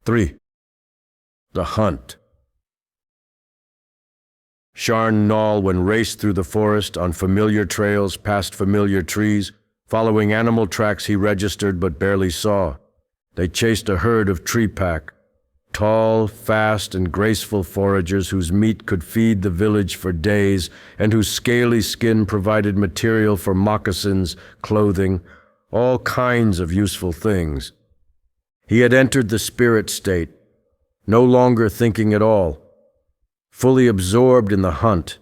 3. The Hunt. Sharn Nolwen raced through the forest on familiar trails past familiar trees, following animal tracks he registered but barely saw. They chased a herd of tree pack, tall, fast, and graceful foragers whose meat could feed the village for days and whose scaly skin provided material for moccasins, clothing, all kinds of useful things. He had entered the spirit state, no longer thinking at all, fully absorbed in the hunt,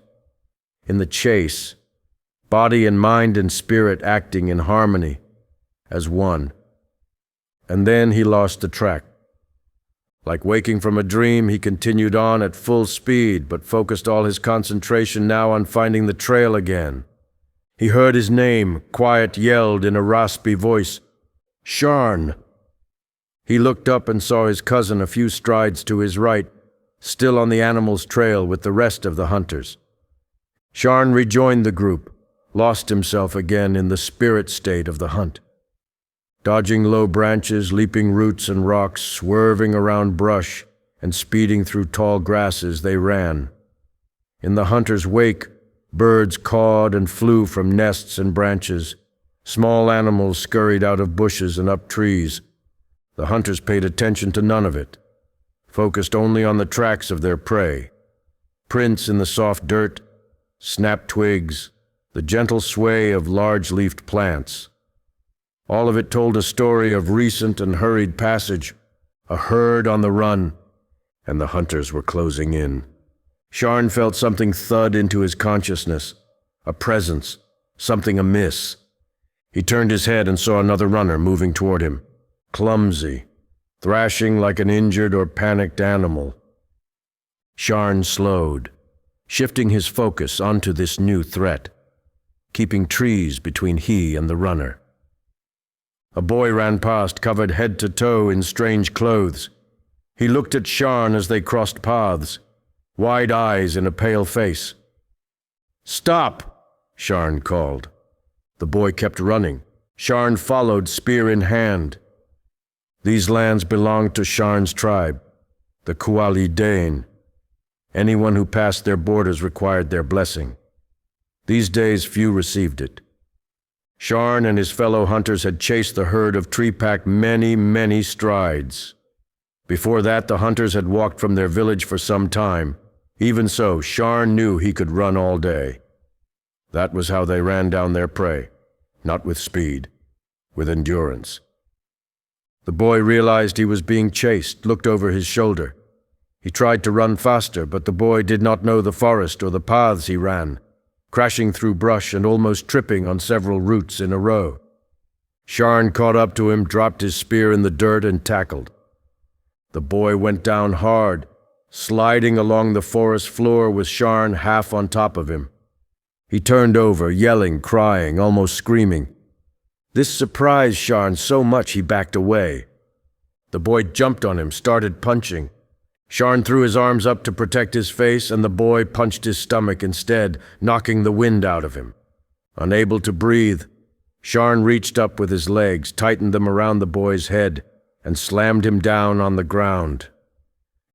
in the chase, body and mind and spirit acting in harmony, as one. And then he lost the track. Like waking from a dream, he continued on at full speed, but focused all his concentration now on finding the trail again. He heard his name, quiet yelled in a raspy voice, "Sharn!" He looked up and saw his cousin a few strides to his right, still on the animal's trail with the rest of the hunters. Sharn rejoined the group, lost himself again in the spirit state of the hunt. Dodging low branches, leaping roots and rocks, swerving around brush, and speeding through tall grasses, they ran. In the hunter's wake, birds cawed and flew from nests and branches. Small animals scurried out of bushes and up trees. The hunters paid attention to none of it, focused only on the tracks of their prey. Prints in the soft dirt, snapped twigs, the gentle sway of large-leafed plants. All of it told a story of recent and hurried passage, a herd on the run, and the hunters were closing in. Sharn felt something thud into his consciousness, a presence, something amiss. He turned his head and saw another runner moving toward him, clumsy, thrashing like an injured or panicked animal. Sharn slowed, shifting his focus onto this new threat, keeping trees between he and the runner. A boy ran past, covered head to toe in strange clothes. He looked at Sharn as they crossed paths, wide eyes in a pale face. "Stop!" Sharn called. The boy kept running. Sharn followed, spear in hand. These lands belonged to Sharn's tribe, the Kuali Dane. Anyone who passed their borders required their blessing. These days few received it. Sharn and his fellow hunters had chased the herd of tree pack many, many strides. Before that, the hunters had walked from their village for some time. Even so, Sharn knew he could run all day. That was how they ran down their prey, not with speed, with endurance. The boy realized he was being chased, looked over his shoulder. He tried to run faster, but the boy did not know the forest or the paths he ran, crashing through brush and almost tripping on several roots in a row. Sharn caught up to him, dropped his spear in the dirt, and tackled. The boy went down hard, sliding along the forest floor with Sharn half on top of him. He turned over, yelling, crying, almost screaming. This surprised Sharn so much he backed away. The boy jumped on him, started punching. Sharn threw his arms up to protect his face, and the boy punched his stomach instead, knocking the wind out of him. Unable to breathe, Sharn reached up with his legs, tightened them around the boy's head, and slammed him down on the ground.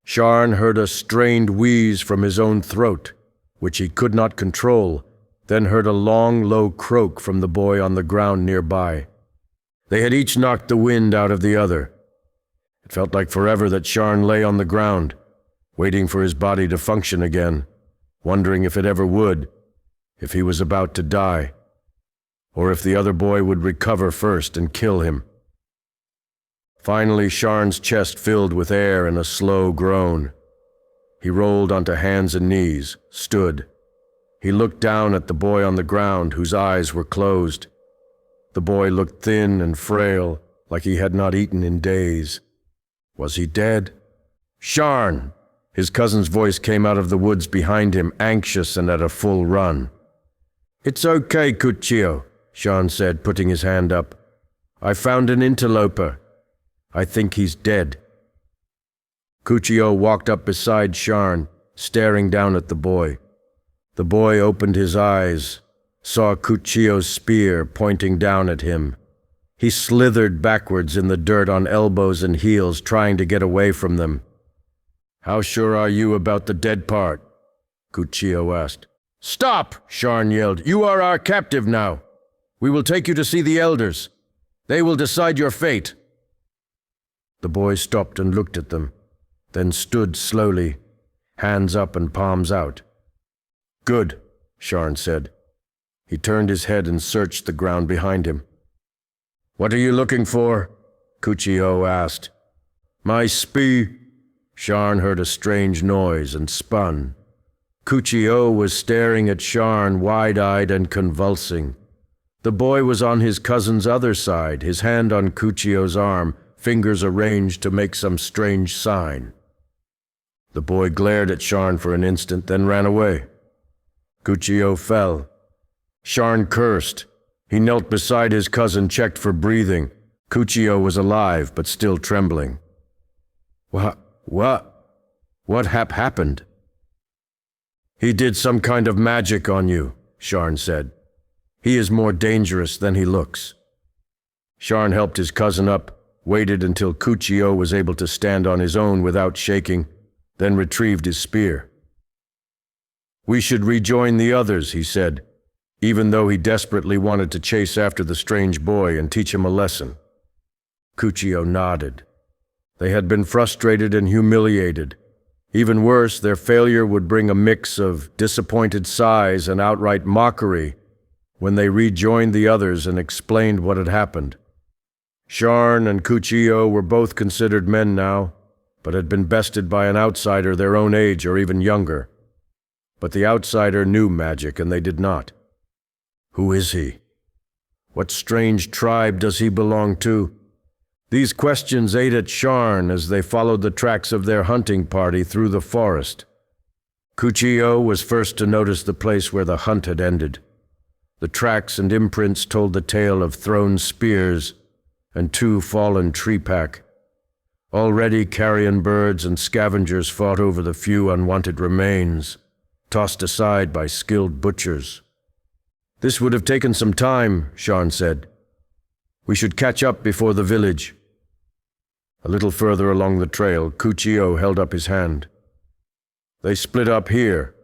Sharn heard a strained wheeze from his own throat, which he could not control, then heard a long, low croak from the boy on the ground nearby. They had each knocked the wind out of the other. It felt like forever that Sharn lay on the ground, waiting for his body to function again, wondering if it ever would, if he was about to die, or if the other boy would recover first and kill him. Finally, Sharn's chest filled with air in a slow groan. He rolled onto hands and knees, stood. He looked down at the boy on the ground, whose eyes were closed. The boy looked thin and frail, like he had not eaten in days. Was he dead? "Sharn!" His cousin's voice came out of the woods behind him, anxious and at a full run. "It's okay, Cuccio," Sharn said, putting his hand up. "I found an interloper. I think he's dead." Cuccio walked up beside Sharn, staring down at the boy. The boy opened his eyes, saw Cuccio's spear pointing down at him. He slithered backwards in the dirt on elbows and heels, trying to get away from them. "How sure are you about the dead part?" Cuchillo asked. "Stop!" Sharn yelled. "You are our captive now. We will take you to see the elders. They will decide your fate." The boy stopped and looked at them, then stood slowly, hands up and palms out. "Good," Sharn said. He turned his head and searched the ground behind him. "What are you looking for?" Cuchillo asked. "My spy." Sharn heard a strange noise and spun. Cuchillo was staring at Sharn, wide-eyed and convulsing. The boy was on his cousin's other side, his hand on Cuchillo's arm, fingers arranged to make some strange sign. The boy glared at Sharn for an instant, then ran away. Cuchillo fell. Sharn cursed. He knelt beside his cousin, checked for breathing. Cuchillo was alive, but still trembling. What happened?" "He did some kind of magic on you," Sharn said. "He is more dangerous than he looks." Sharn helped his cousin up, waited until Cuchillo was able to stand on his own without shaking, then retrieved his spear. "We should rejoin the others," he said, even though he desperately wanted to chase after the strange boy and teach him a lesson. Cuchillo nodded. They had been frustrated and humiliated. Even worse, their failure would bring a mix of disappointed sighs and outright mockery when they rejoined the others and explained what had happened. Sharn and Cuchillo were both considered men now, but had been bested by an outsider their own age or even younger. But the outsider knew magic and they did not. Who is he? What strange tribe does he belong to? These questions ate at Sharn as they followed the tracks of their hunting party through the forest. Cuchillo was first to notice the place where the hunt had ended. The tracks and imprints told the tale of thrown spears and 2 fallen tree pack. Already carrion birds and scavengers fought over the few unwanted remains, tossed aside by skilled butchers. "This would have taken some time," Sharn said. "We should catch up before the village." A little further along the trail, Cuchillo held up his hand. "They split up here.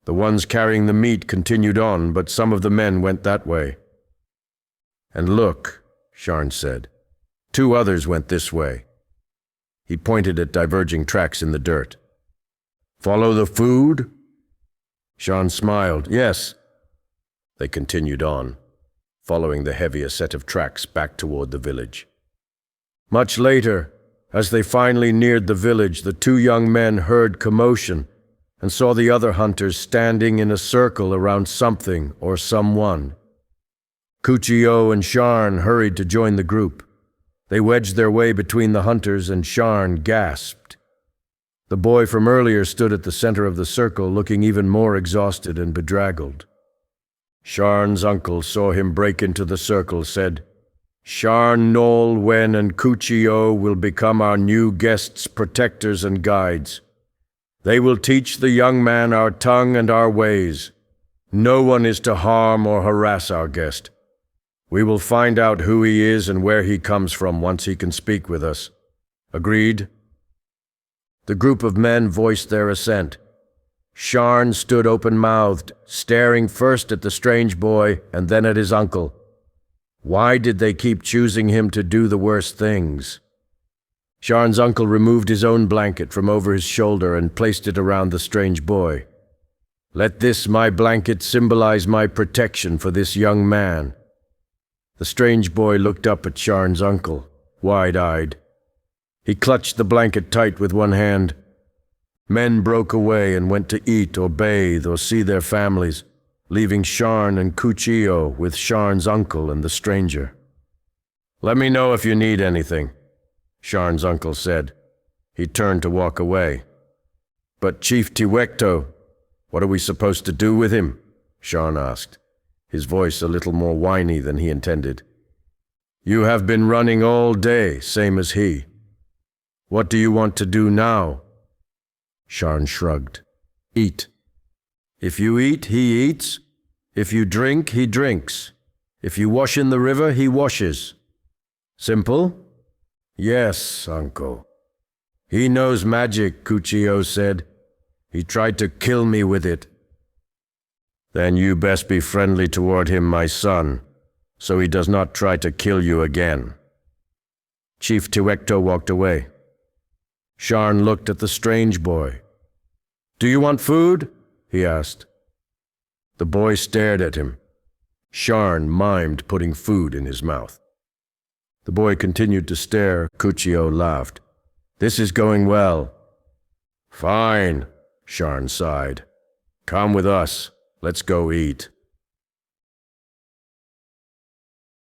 The ones carrying the meat continued on, but some of the men went that way." "And look," Sharn said. "2 others went this way." He pointed at diverging tracks in the dirt. "Follow the food?" Sharn smiled. "Yes." They continued on, following the heavier set of tracks back toward the village. Much later, as they finally neared the village, the 2 young men heard commotion and saw the other hunters standing in a circle around something or someone. Cuchillo and Sharn hurried to join the group. They wedged their way between the hunters and Sharn gasped. The boy from earlier stood at the center of the circle, looking even more exhausted and bedraggled. Sharn's uncle saw him break into the circle, said, "Sharn, Nol, Wen, and Cuchillo will become our new guests, protectors, and guides. They will teach the young man our tongue and our ways. No one is to harm or harass our guest. We will find out who he is and where he comes from once he can speak with us. Agreed?" The group of men voiced their assent. Sharn stood open-mouthed, staring first at the strange boy and then at his uncle. Why did they keep choosing him to do the worst things? Sharn's uncle removed his own blanket from over his shoulder and placed it around the strange boy. "Let this, my blanket, symbolize my protection for this young man." The strange boy looked up at Sharn's uncle, wide-eyed. He clutched the blanket tight with one hand. Men broke away and went to eat or bathe or see their families, leaving Sharn and Cuchillo with Sharn's uncle and the stranger. "Let me know if you need anything," Sharn's uncle said. He turned to walk away. "But Chief Tiwekto, what are we supposed to do with him?" Sharn asked, his voice a little more whiny than he intended. "You have been running all day, same as he. What do you want to do now?" Sharn shrugged. "Eat. If you eat, he eats. If you drink, he drinks. If you wash in the river, he washes. Simple? Yes, uncle. He knows magic, Cuccio said. He tried to kill me with it. Then you best be friendly toward him, my son, so he does not try to kill you again. Chief Tuekto walked away. Sharn looked at the strange boy. Do you want food? He asked. The boy stared at him. Sharn mimed putting food in his mouth. The boy continued to stare. Cuccio laughed. This is going well. Fine, Sharn sighed. Come with us. Let's go eat.